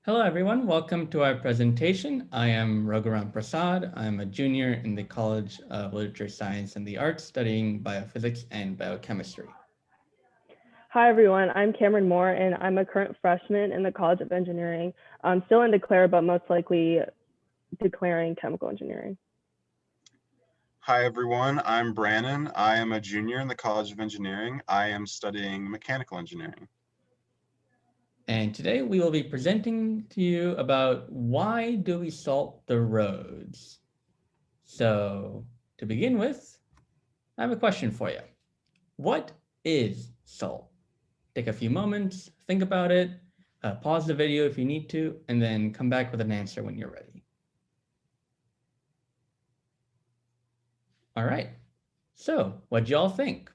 Hello, everyone. Welcome to our presentation. I am Raghuram Prasad. I'm a junior in the College of Literature, Science, and the Arts studying biophysics and biochemistry. Hi, everyone. I'm Cameron Moore, and I'm a current freshman in the College of Engineering. I'm still in Declare, but most likely declaring chemical engineering. Hi, everyone. I'm Brannon. I am a junior in the College of Engineering. I am studying mechanical engineering. And today we will be presenting to you about why do we salt the roads. So to begin with, I have a question for you. What is salt? Take a few moments, think about it, pause the video if you need to, and then come back with an answer when you're ready. All right, so what'd y'all think?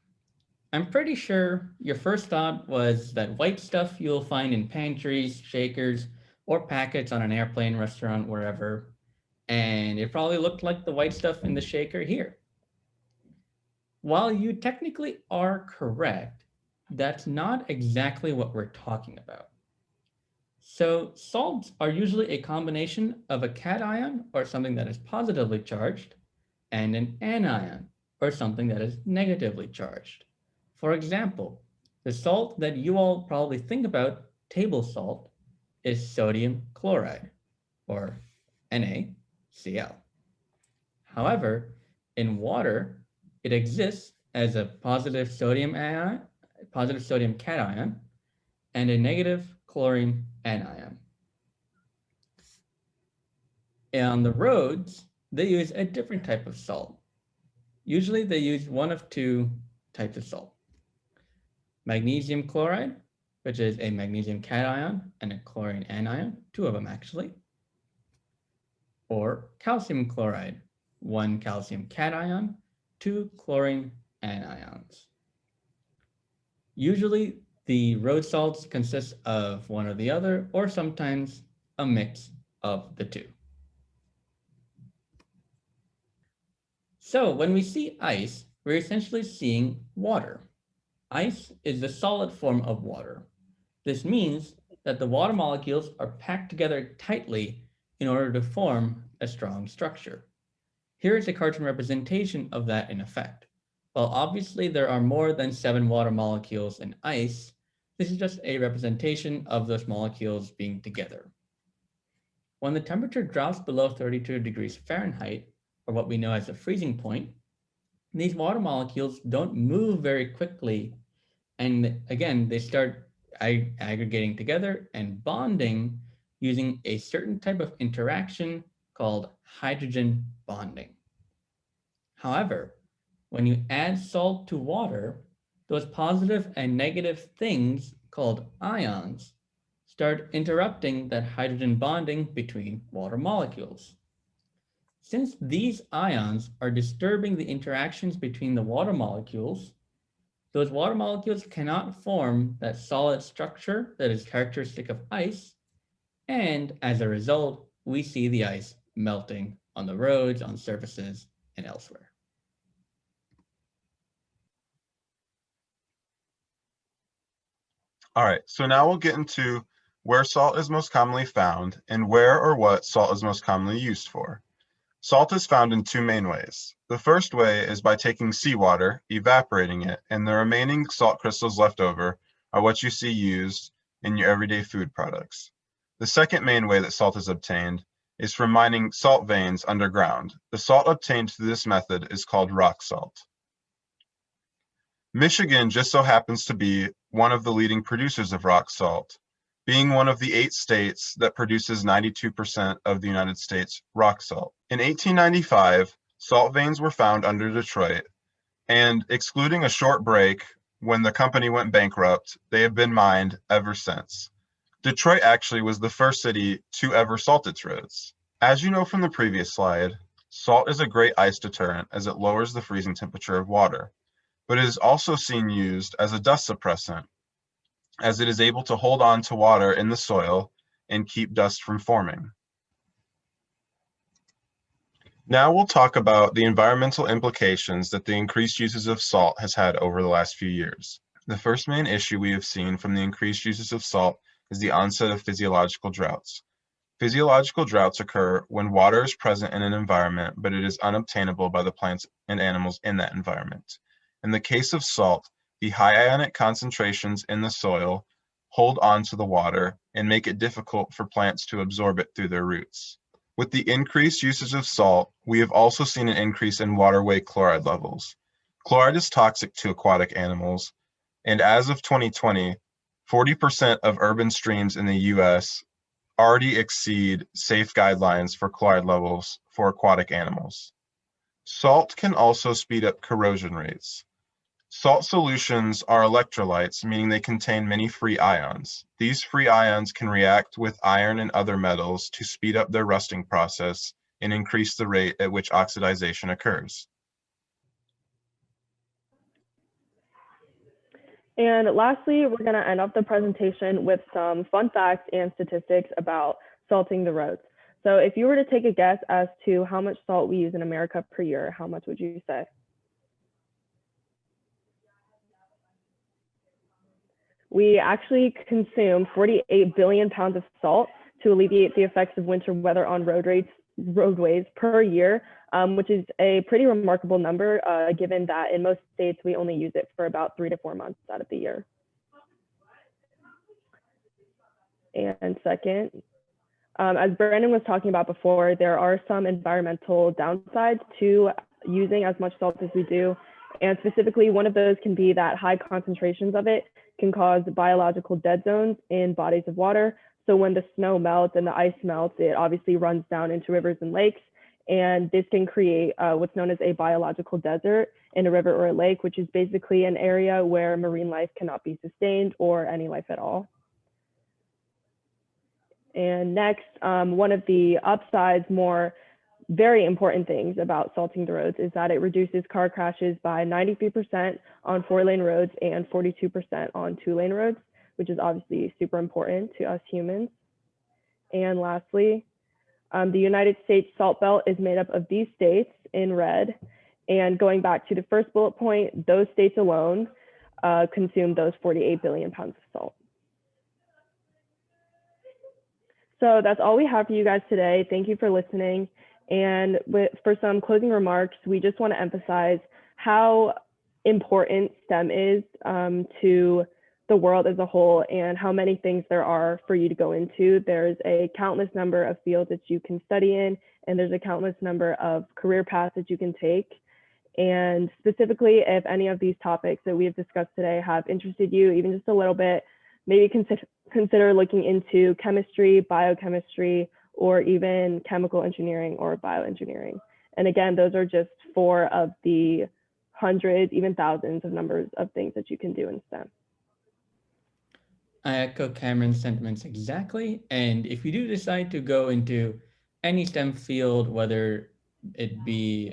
I'm pretty sure your first thought was that white stuff you'll find in pantries, shakers, or packets on an airplane, restaurant, wherever. And it probably looked like the white stuff in the shaker here. While you technically are correct, that's not exactly what we're talking about. So salts are usually a combination of a cation, or something that is positively charged, and an anion, or something that is negatively charged. For example, the salt that you all probably think about, table salt, is sodium chloride, or NaCl. However, in water, it exists as a positive sodium cation, and a negative chlorine anion. And on the roads, they use a different type of salt. Usually they use one of two types of salt. Magnesium chloride, which is a magnesium cation and a chlorine anion, two of them actually. Or calcium chloride, one calcium cation, two chlorine anions. Usually the road salts consist of one or the other, or sometimes a mix of the two. So when we see ice, we're essentially seeing water. Ice is the solid form of water. This means that the water molecules are packed together tightly in order to form a strong structure. Here is a cartoon representation of that in effect. While obviously there are more than 7 water molecules in ice, this is just a representation of those molecules being together. When the temperature drops below 32 degrees Fahrenheit, or what we know as the freezing point, these water molecules don't move very quickly, and again, they start aggregating together and bonding using a certain type of interaction called hydrogen bonding. However, when you add salt to water, those positive and negative things called ions start interrupting that hydrogen bonding between water molecules. Since these ions are disturbing the interactions between the water molecules, those water molecules cannot form that solid structure that is characteristic of ice, and as a result, we see the ice melting on the roads, on surfaces, and elsewhere. All right, so now we'll get into where salt is most commonly found and where or what salt is most commonly used for. Salt is found in two main ways. The first way is by taking seawater, evaporating it, and the remaining salt crystals left over are what you see used in your everyday food products. The second main way that salt is obtained is from mining salt veins underground. The salt obtained through this method is called rock salt. Michigan just so happens to be one of the leading producers of rock salt, being one of the 8 states that produces 92% of the United States rock salt. In 1895, salt veins were found under Detroit, and excluding a short break when the company went bankrupt, they have been mined ever since. Detroit actually was the first city to ever salt its roads. As you know from the previous slide, salt is a great ice deterrent as it lowers the freezing temperature of water, but it is also seen used as a dust suppressant, as it is able to hold on to water in the soil and keep dust from forming. Now we'll talk about the environmental implications that the increased uses of salt has had over the last few years. The first main issue we have seen from the increased uses of salt is the onset of physiological droughts. Physiological droughts occur when water is present in an environment, but it is unobtainable by the plants and animals in that environment. In the case of salt, the high ionic concentrations in the soil hold on to the water and make it difficult for plants to absorb it through their roots. With the increased usage of salt, we have also seen an increase in waterway chloride levels. Chloride is toxic to aquatic animals, and as of 2020, 40% of urban streams in the US already exceed safe guidelines for chloride levels for aquatic animals. Salt can also speed up corrosion rates. Salt solutions are electrolytes, meaning they contain many free ions. These free ions can react with iron and other metals to speed up their rusting process and increase the rate at which oxidization occurs. And lastly, we're going to end off the presentation with some fun facts and statistics about salting the roads. So if you were to take a guess as to how much salt we use in America per year, how much would you say? We actually consume 48 billion pounds of salt to alleviate the effects of winter weather on roadways per year, which is a pretty remarkable number, given that in most states we only use it for about 3 to 4 months out of the year. And second, as Brandon was talking about before, there are some environmental downsides to using as much salt as we do. And specifically, one of those can be that high concentrations of it can cause biological dead zones in bodies of water. So when the snow melts and the ice melts, it obviously runs down into rivers and lakes. And this can create what's known as a biological desert in a river or a lake, which is basically an area where marine life cannot be sustained or any life at all. And next, one of the upsides, more very important things about salting the roads is that it reduces car crashes by 93% on 4-lane roads and 42% on 2-lane roads, which is obviously super important to us humans. And lastly, the United States Salt Belt is made up of these states in red. And going back to the first bullet point, those states alone consume those 48 billion pounds of salt. So that's all we have for you guys today. Thank you for listening. And for some closing remarks, we just want to emphasize how important STEM is to the world as a whole and how many things there are for you to go into. There's a countless number of fields that you can study in, and there's a countless number of career paths that you can take. And specifically, if any of these topics that we have discussed today have interested you, even just a little bit, maybe consider looking into chemistry, biochemistry, or even chemical engineering or bioengineering. And again, those are just 4 of the hundreds, even thousands of numbers of things that you can do in STEM. I echo Cameron's sentiments exactly. And if you do decide to go into any STEM field, whether it be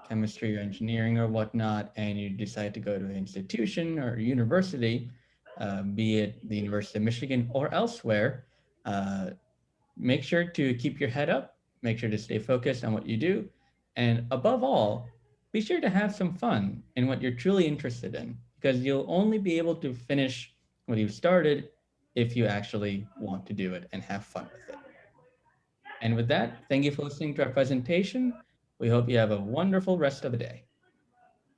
chemistry or engineering or whatnot, and you decide to go to an institution or university, be it the University of Michigan or elsewhere, make sure to keep your head up, make sure to stay focused on what you do, and above all, be sure to have some fun in what you're truly interested in, because you'll only be able to finish what you've started if you actually want to do it and have fun with it. And with that, thank you for listening to our presentation. We hope you have a wonderful rest of the day.